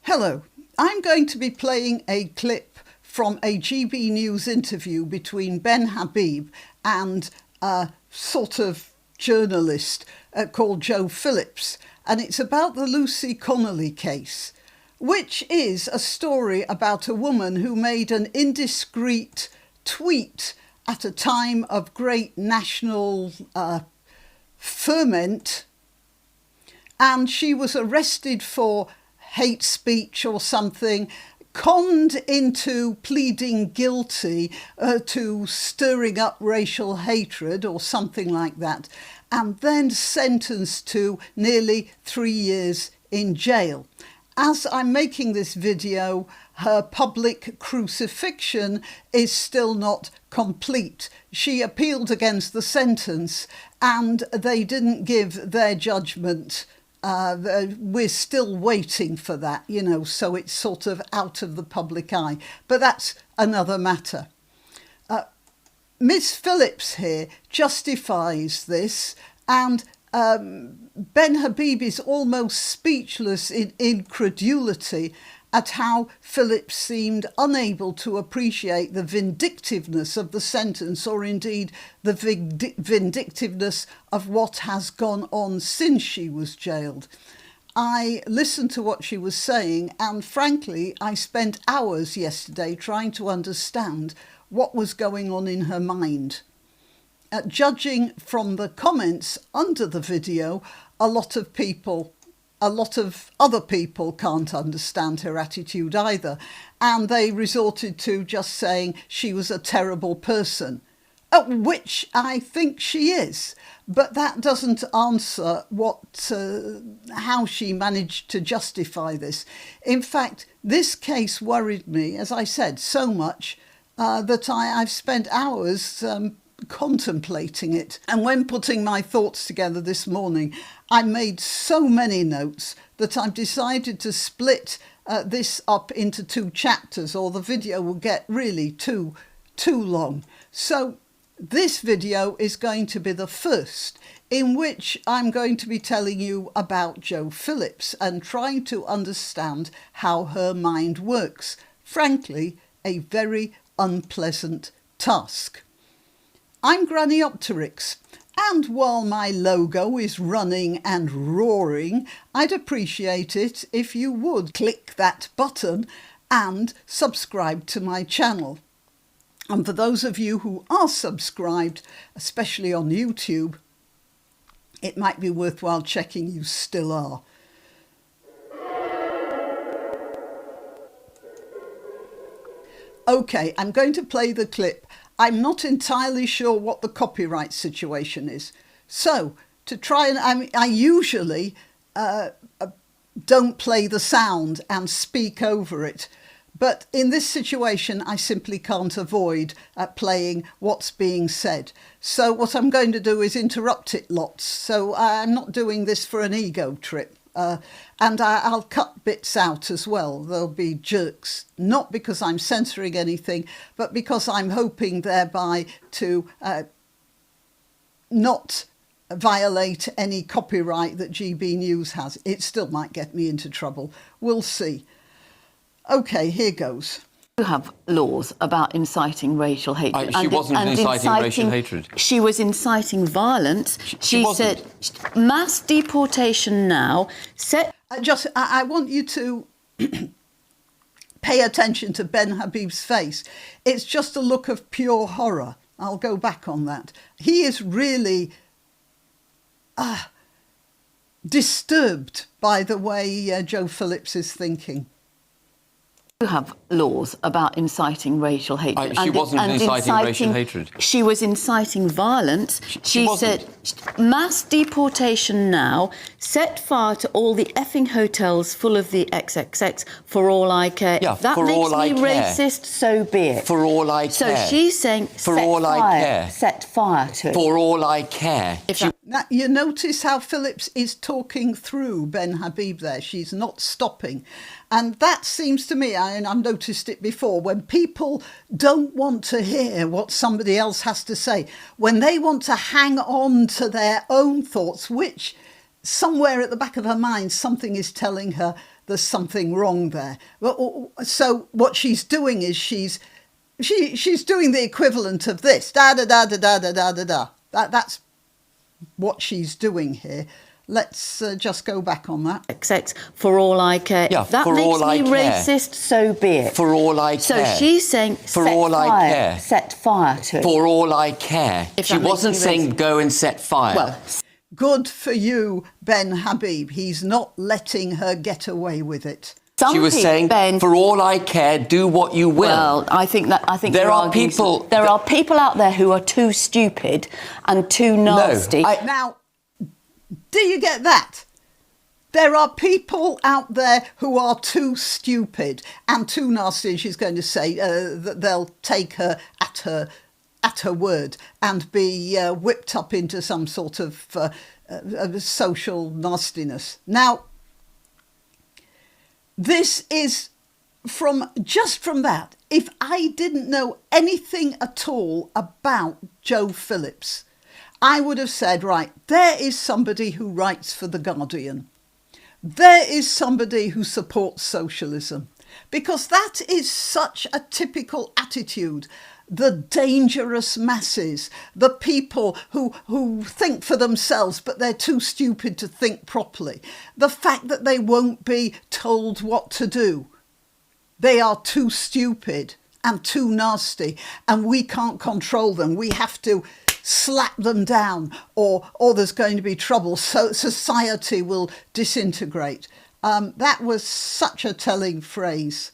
Hello, I'm going to be playing a clip from a GB News interview between Ben Habib and a sort of journalist called Joe Phillips, and it's about the Lucy Connolly case, which is a story about a woman who made an indiscreet tweet at a time of great national ferment, and she was arrested for hate speech or something, conned into pleading guilty to stirring up racial hatred or something like that, and then sentenced to nearly 3 years in jail. As I'm making this video, her public crucifixion is still not complete. She appealed against the sentence and they didn't give their judgment. We're still waiting for that, so it's sort of out of the public eye. But that's another matter. Miss Phillips here justifies this, and Ben Habib is almost speechless in incredulity at how Phillips seemed unable to appreciate the vindictiveness of the sentence, or indeed the vindictiveness of what has gone on since she was jailed. I listened to what she was saying, and frankly, I spent hours yesterday trying to understand what was going on in her mind. Judging from the comments under the video, a lot of other people can't understand her attitude either, and they resorted to just saying she was a terrible person, which I think she is, but that doesn't answer how she managed to justify this. In fact, this case worried me, as I said, so much that I've spent hours contemplating it. And when putting my thoughts together this morning, I made so many notes that I've decided to split this up into 2 chapters, or the video will get really too long. So this video is going to be the first in which I'm going to be telling you about Joe Phillips and trying to understand how her mind works. Frankly, a very unpleasant task. I'm Granniopteryx, and while my logo is running and roaring, I'd appreciate it if you would click that button and subscribe to my channel. And for those of you who are subscribed, especially on YouTube, it might be worthwhile checking you still are. Okay, I'm going to play the clip. I'm not entirely sure what the copyright situation is. So, to try and... I usually don't play the sound and speak over it. But in this situation, I simply can't avoid playing what's being said. So what I'm going to do is interrupt it lots. So I'm not doing this for an ego trip. And I'll cut bits out as well. There'll be jerks, not because I'm censoring anything, but because I'm hoping thereby to not violate any copyright that GB News has. It still might get me into trouble. We'll see. Okay, here goes. You have laws about inciting racial hatred. She wasn't inciting racial hatred. She was inciting violence. She said mass deportation now. I want you to pay attention to Ben Habib's face. It's just a look of pure horror. I'll go back on that. He is really disturbed by the way Joe Phillips is thinking. You have laws about inciting racial hatred. She wasn't inciting racial hatred. She was inciting violence. She said mass deportation now, set fire to all the effing hotels full of the XXX, for all I care. Yeah, if that for makes all I me care. Racist, so be it. For all I care. So she's saying for all I care. Set fire to it. For all I care. Now, you notice how Phillips is talking through Ben Habib there. She's not stopping. And that seems to me, and I've noticed it before, when people don't want to hear what somebody else has to say, when they want to hang on to their own thoughts, which somewhere at the back of her mind, something is telling her there's something wrong there. So what she's doing is she's doing the equivalent of this. Da da da da da da da da da. That's what she's doing here. Let's just go back on that. XX, for all I care. Yeah, if that for makes all me I care. racist, so be it. For all I So care. she's saying, For all I care. set fire to it. For all I care. If She that makes wasn't me saying racist. go and set fire. Well, Good for you, Ben Habib. He's not letting her get away with it. some She was people, saying, Ben, for all I care, do what you will. well, I think There you're are arguing- people There are people out there who are too stupid and too nasty. Now, do you get that? There are people out there who are too stupid and too nasty. She's going to say that they'll take her at her word and be whipped up into some sort of social nastiness. Now, this is from that. If I didn't know anything at all about Joe Phillips, I would have said, right, there is somebody who writes for The Guardian. There is somebody who supports socialism, because that is such a typical attitude. The dangerous masses, the people who think for themselves, but they're too stupid to think properly. The fact that they won't be told what to do. They are too stupid and too nasty, and we can't control them. We have to slap them down, or there's going to be trouble. So society will disintegrate. That was such a telling phrase.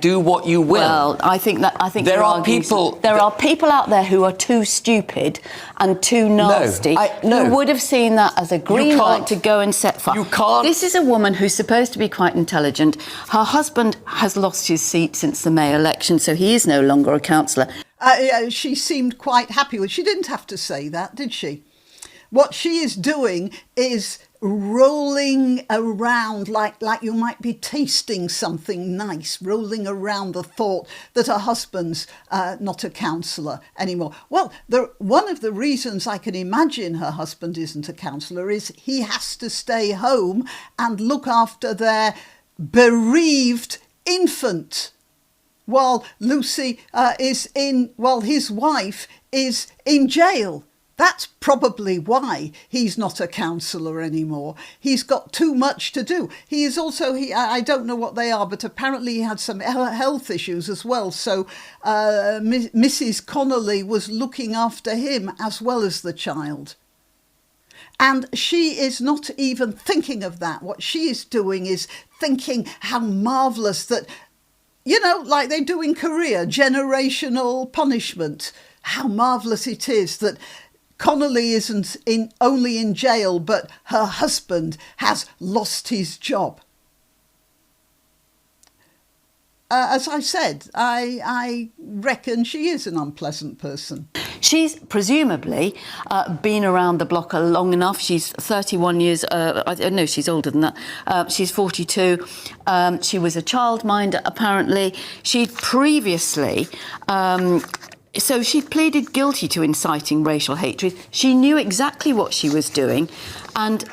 Do what you will. Well, I think There you're are arguing- people- There are people out there who are too stupid and too nasty. No. Who would have seen that as a green can't- light to go and set fire. You can't- This is a woman who's supposed to be quite intelligent. Her husband has lost his seat since the May election, so he is no longer a councillor. She seemed quite happy with. She didn't have to say that, did she? What she is doing is rolling around like you might be tasting something nice, rolling around the thought that her husband's not a councillor anymore. Well, one of the reasons I can imagine her husband isn't a councillor is he has to stay home and look after their bereaved infant while Lucy while his wife is in jail. That's probably why he's not a councillor anymore. He's got too much to do. He is also, I don't know what they are, but apparently he had some health issues as well. So Mrs. Connolly was looking after him as well as the child. And she is not even thinking of that. What she is doing is thinking how marvellous that, like they do in Korea, generational punishment. How marvellous it is that Connolly isn't only in jail, but her husband has lost his job. As I said, I reckon she is an unpleasant person. She's presumably been around the block long enough. She's 31 years, no, she's older than that. She's 42. She was a childminder, apparently. She'd previously... So she pleaded guilty to inciting racial hatred. She knew exactly what she was doing, and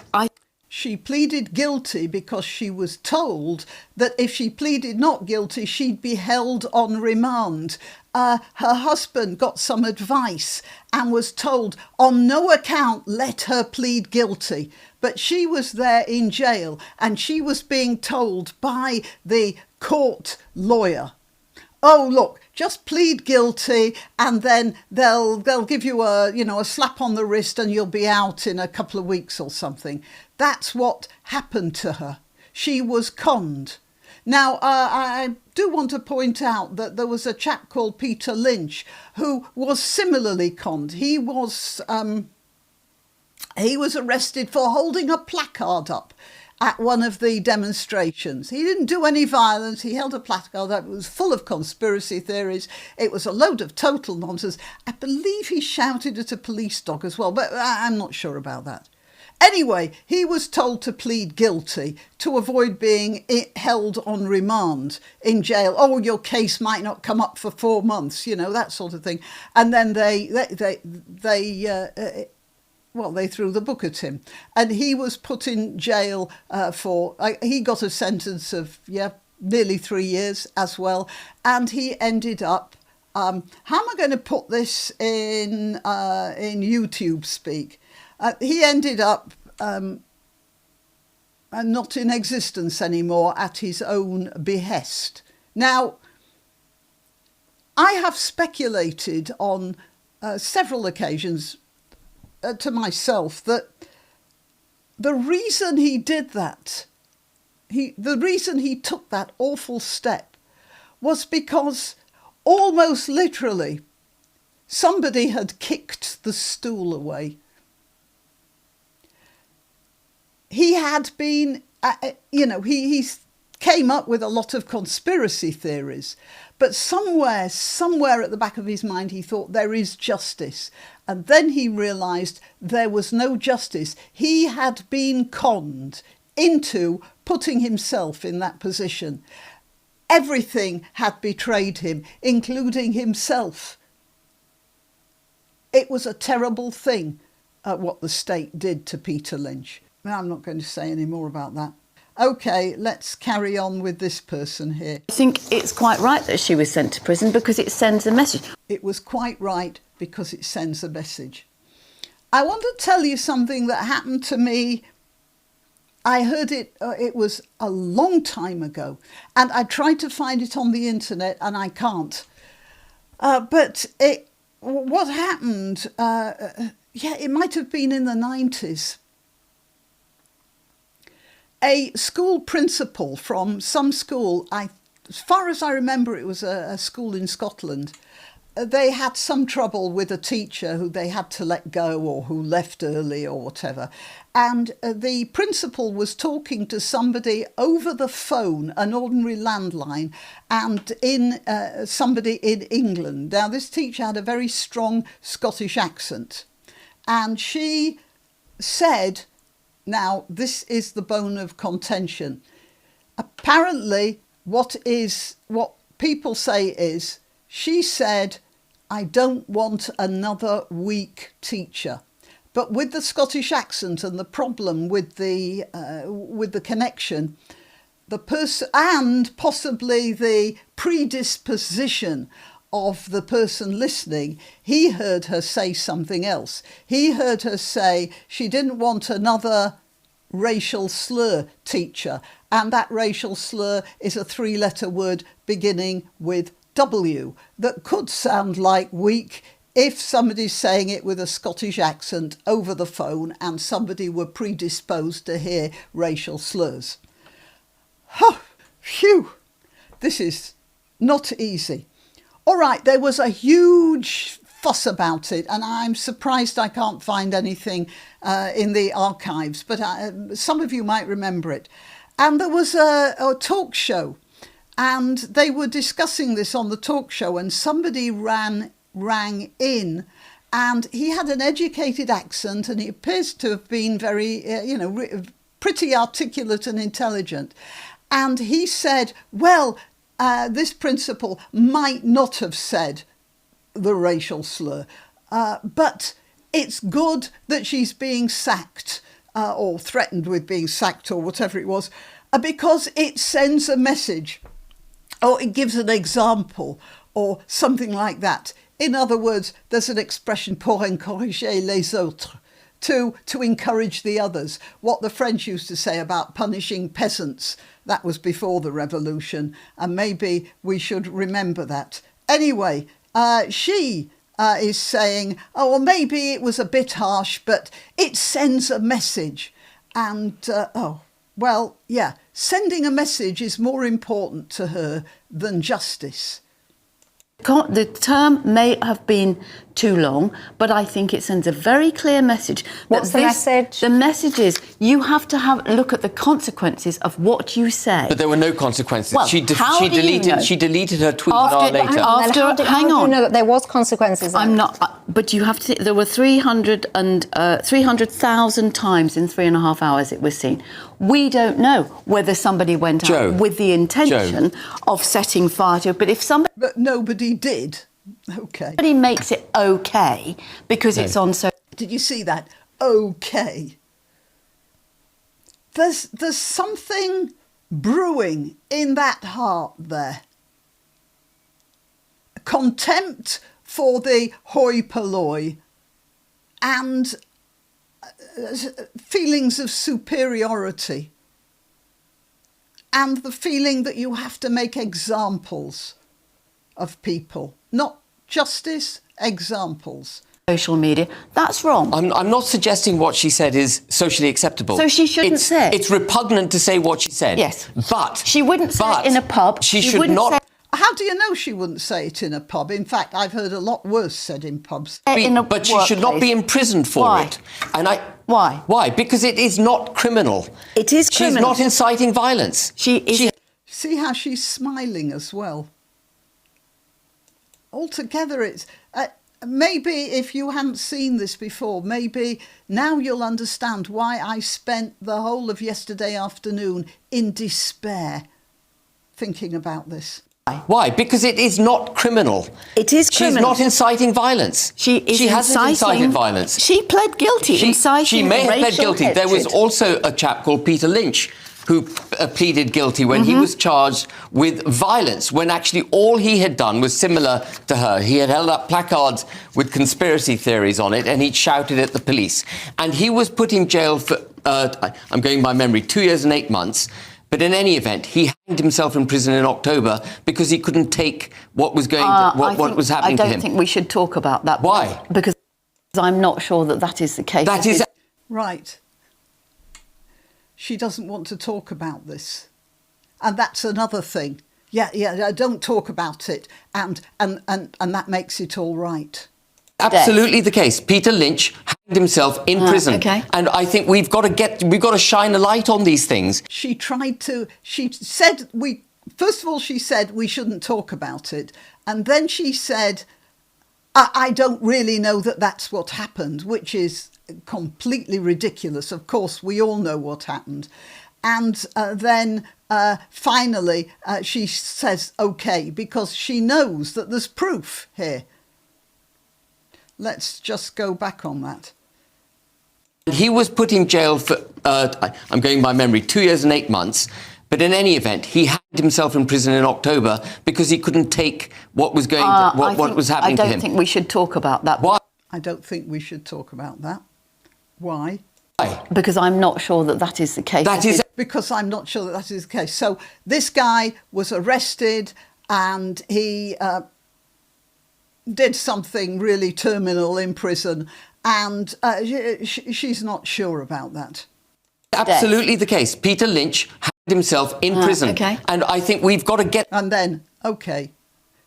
She pleaded guilty because she was told that if she pleaded not guilty, she'd be held on remand. Her husband got some advice and was told, on no account let her plead guilty. But she was there in jail, and she was being told by the court lawyer, oh, look, just plead guilty and then they'll give you a slap on the wrist and you'll be out in a couple of weeks or something. That's what happened to her. She was conned. Now, I do want to point out that there was a chap called Peter Lynch who was similarly conned. He was arrested for holding a placard up at one of the demonstrations. He didn't do any violence. He held a placard that was full of conspiracy theories. It was a load of total nonsense. I believe he shouted at a police dog as well, but I'm not sure about that. Anyway, he was told to plead guilty to avoid being held on remand in jail. Oh, your case might not come up for 4 months, that sort of thing. And then they they threw the book at him. And he was put in jail he got a sentence of, nearly 3 years as well. And he ended up, how am I going to put this in YouTube speak? He ended up not in existence anymore at his own behest. Now, I have speculated on several occasions to myself that the reason he did that, the reason he took that awful step, was because almost literally somebody had kicked the stool away. He had been, he came up with a lot of conspiracy theories, but somewhere at the back of his mind, he thought there is justice. And then he realised there was no justice. He had been conned into putting himself in that position. Everything had betrayed him, including himself. It was a terrible thing, what the state did to Peter Lynch. I'm not going to say any more about that. OK, let's carry on with this person here. I think it's quite right that she was sent to prison because it sends a message. It was quite right because it sends a message. I want to tell you something that happened to me. I heard it, it was a long time ago, and I tried to find it on the internet and I can't. But what happened, it might have been in the 90s. A school principal from some school, as far as I remember, it was a school in Scotland. They had some trouble with a teacher who they had to let go or who left early or whatever. And the principal was talking to somebody over the phone, an ordinary landline, and somebody in England. Now, this teacher had a very strong Scottish accent. And she said, now, this is the bone of contention. Apparently, what people say is, she said, I don't want another weak teacher. But with the Scottish accent and the problem with the connection, the person and possibly the predisposition of the person listening, he heard her say something else. He heard her say she didn't want another racial slur teacher, and that racial slur is a 3-letter word beginning with W that could sound like weak if somebody's saying it with a Scottish accent over the phone and somebody were predisposed to hear racial slurs. Oh, phew, this is not easy. All right, there was a huge fuss about it, and I'm surprised I can't find anything in the archives, but some of you might remember it. And there was a talk show, and they were discussing this on the talk show, and somebody rang in, and he had an educated accent, and he appears to have been very, pretty articulate and intelligent. And he said, well, this principal might not have said the racial slur, but it's good that she's being sacked or threatened with being sacked or whatever it was, because it sends a message or it gives an example or something like that. In other words, there's an expression, pour encourager les autres, to encourage the others. What the French used to say about punishing peasants, that was before the revolution, and maybe we should remember that. Anyway, she is saying, oh, well, maybe it was a bit harsh, but it sends a message. And, sending a message is more important to her than justice. The term may have been too long, but I think it sends a very clear message. What's the message? The message is you have to have a look at the consequences of what you say. But there were no consequences. Well, She deleted her tweet an hour later. How do you know that there was consequences? I'm not, but you have to. There were 300,000 times in 3.5 hours it was seen. We don't know whether somebody went out with the intention of setting fire to it, but if somebody... But nobody did. Okay. Somebody makes it okay because it's on so... Did you see that? okay. There's something brewing in that heart there. Contempt for the hoi polloi and feelings of superiority and the feeling that you have to make examples of people, not justice, examples. Social media, that's wrong. I'm not suggesting what she said is socially acceptable. So she shouldn't say it. It's repugnant to say what she said. Yes. But she wouldn't say it in a pub. She should not. How do you know she wouldn't say it in a pub? In fact, I've heard a lot worse said in pubs. But she should not be imprisoned for it. And Why? Why? Because it is not criminal. It is criminal. She's not inciting violence. See how she's smiling as well. Altogether, it's... maybe if you hadn't seen this before, maybe now you'll understand why I spent the whole of yesterday afternoon in despair thinking about this. Why? Because it is not criminal. It is criminal. She's not inciting violence. She hasn't incited violence. She pled guilty. She may have pled guilty. There was also a chap called Peter Lynch who pleaded guilty when he was charged with violence, when actually all he had done was similar to her. He had held up placards with conspiracy theories on it and he'd shouted at the police. And he was put in jail for, I'm going by memory, 2 years and 8 months. But in any event, he hanged himself in prison in October because he couldn't take what was what was happening to him. I don't think we should talk about that. Why? Because I'm not sure that is the case. That is... Right. She doesn't want to talk about this. And that's another thing. Yeah, don't talk about it. And that makes it all right. Absolutely the case. Peter Lynch hanged himself in prison. Okay. And I think we've got to shine a light on these things. She said first of all, she said we shouldn't talk about it. And then she said, I don't really know that that's what happened, which is completely ridiculous. Of course, we all know what happened. And then finally, she says, OK, because she knows that there's proof here. Let's just go back on that. He was put in jail for, I'm going by memory, 2 years and 8 months. But in any event, he hanged himself in prison in October because he couldn't take what was what was happening to him. I don't think we should talk about that. Why? I don't think we should talk about that. Why? Because I'm not sure that is the case. Because I'm not sure that is the case. So this guy was arrested and he did something really terminal in prison, and she's not sure about that. Absolutely the case. Peter Lynch hanged himself in prison. Okay. And I think we've got to get... And then, OK,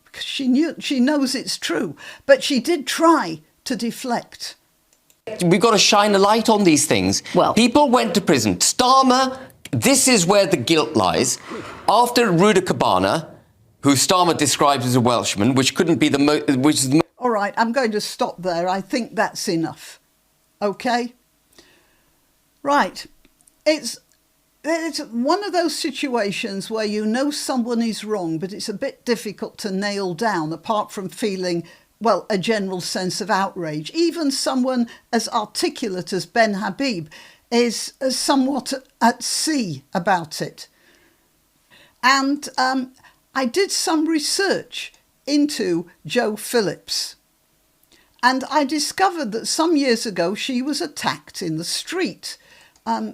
because she knows it's true, but she did try to deflect. We've got to shine a light on these things. Well, people went to prison. Starmer, this is where the guilt lies. After Ruda Cabana, who Starmer describes as a Welshman, which couldn't be All right, I'm going to stop there. I think that's enough. OK? Right. It's one of those situations where you know someone is wrong, but it's a bit difficult to nail down, apart from feeling, well, a general sense of outrage. Even someone as articulate as Ben Habib is somewhat at sea about it. And I did some research into Jo Phillips, and I discovered that some years ago she was attacked in the street.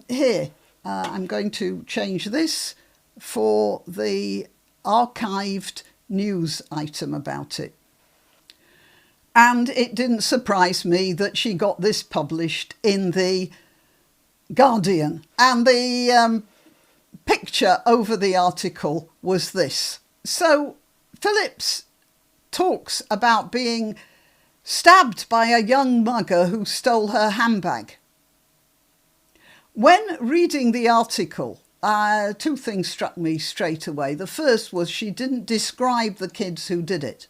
Here, I'm going to change this for the archived news item about it. And it didn't surprise me that she got this published in the Guardian. And the picture over the article was this. So Phillips talks about being stabbed by a young mugger who stole her handbag. When reading the article, two things struck me straight away. The first was she didn't describe the kids who did it.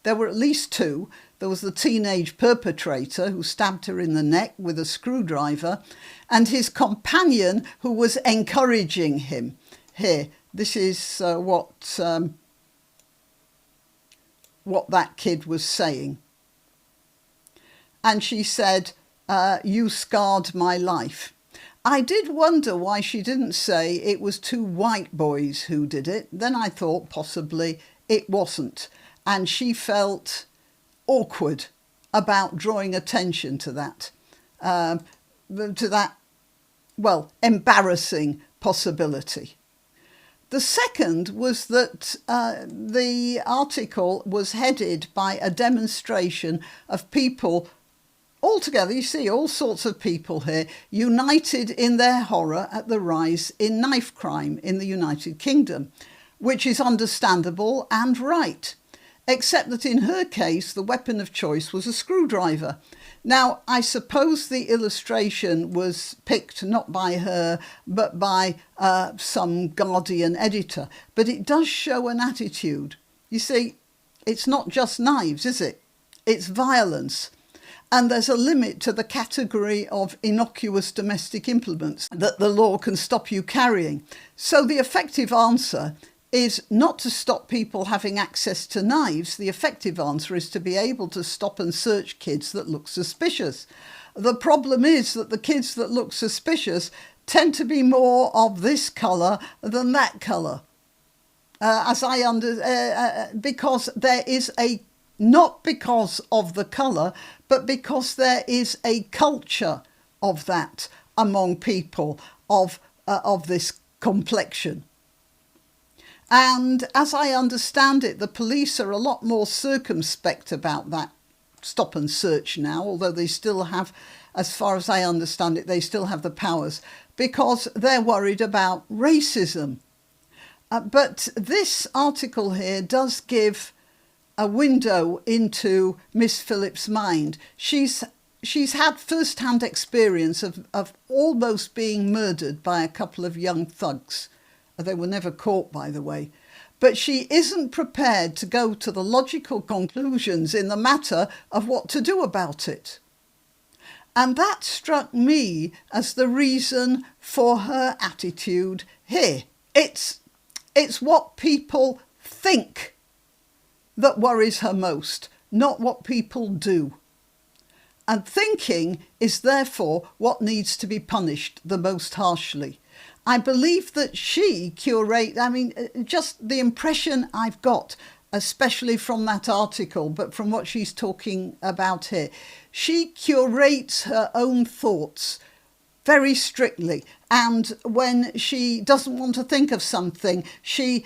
There were at least two. There was the teenage perpetrator who stabbed her in the neck with a screwdriver, and his companion who was encouraging him. Here, this is what that kid was saying. And she said, you scarred my life. I did wonder why she didn't say it was two white boys who did it. Then I thought possibly it wasn't. And she felt awkward about drawing attention to that, embarrassing possibility. The second was that the article was headed by a demonstration of people altogether, you see all sorts of people here, united in their horror at the rise in knife crime in the United Kingdom, which is understandable and right, except that in her case, the weapon of choice was a screwdriver. Now, I suppose the illustration was picked not by her, but by some Guardian editor. But it does show an attitude. You see, it's not just knives, is it? It's violence. And there's a limit to the category of innocuous domestic implements that the law can stop you carrying. So the effective answer is not to stop people having access to knives. The effective answer is to be able to stop and search kids that look suspicious. The problem is that the kids that look suspicious tend to be more of this colour than that colour. Because there is a, not because of the colour, but because there is a culture of that among people of this complexion. And as I understand it, the police are a lot more circumspect about that stop and search now, although they still have, as far as I understand it, they still have the powers, because they're worried about racism. But this article here does give a window into Miss Phillips' mind. She's had first-hand experience of almost being murdered by a couple of young thugs. They were never caught, by the way. But she isn't prepared to go to the logical conclusions in the matter of what to do about it. And that struck me as the reason for her attitude here. It's what people think that worries her most, not what people do. And thinking is therefore what needs to be punished the most harshly. I believe that she just the impression I've got, especially from that article, but from what she's talking about here, she curates her own thoughts very strictly. And when she doesn't want to think of something, she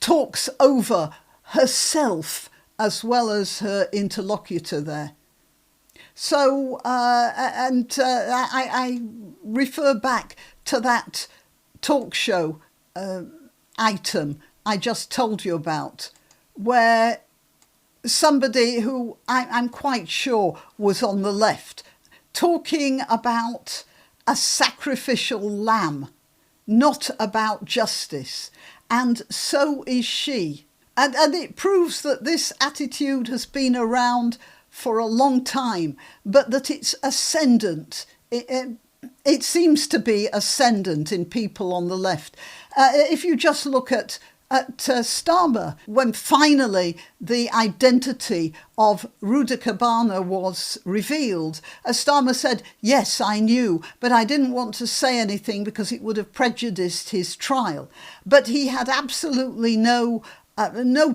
talks over herself as well as her interlocutor there. So, I refer back to that talk show item I just told you about, where somebody who I'm quite sure was on the left, talking about a sacrificial lamb, not about justice. And so is she. And it proves that this attitude has been around for a long time, but that it's ascendant. It seems to be ascendant in people on the left. If you just look at Starmer, when finally the identity of Ruda Cabana was revealed, Starmer said, yes, I knew, but I didn't want to say anything because it would have prejudiced his trial. But he had absolutely no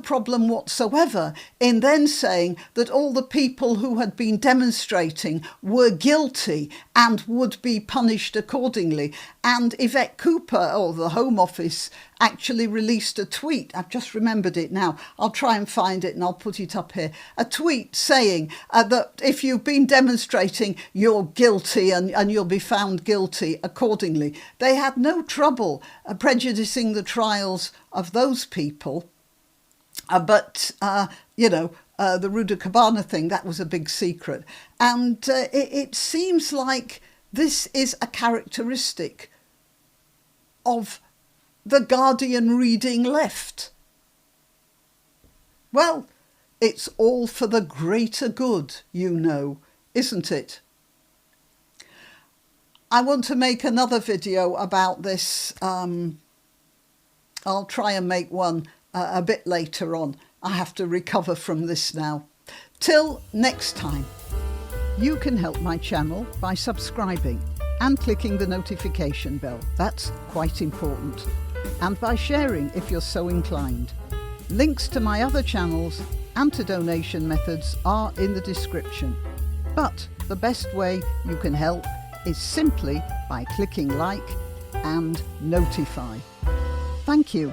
problem whatsoever in then saying that all the people who had been demonstrating were guilty and would be punished accordingly. And Yvette Cooper, or the Home Office, actually released a tweet. I've just remembered it now. I'll try and find it and I'll put it up here. A tweet saying that if you've been demonstrating, you're guilty and you'll be found guilty accordingly. They had no trouble prejudicing the trials of those people. But the Ruda Cabana thing, that was a big secret. And it seems like this is a characteristic of the Guardian reading left. Well, it's all for the greater good, isn't it? I want to make another video about this. I'll try and make one a bit later on. I have to recover from this now. Till next time, You can help my channel by subscribing and clicking the notification bell. That's quite important. And by sharing if you're so inclined. Links to my other channels and to donation methods are in the description. But the best way you can help is simply by clicking like and notify. Thank you.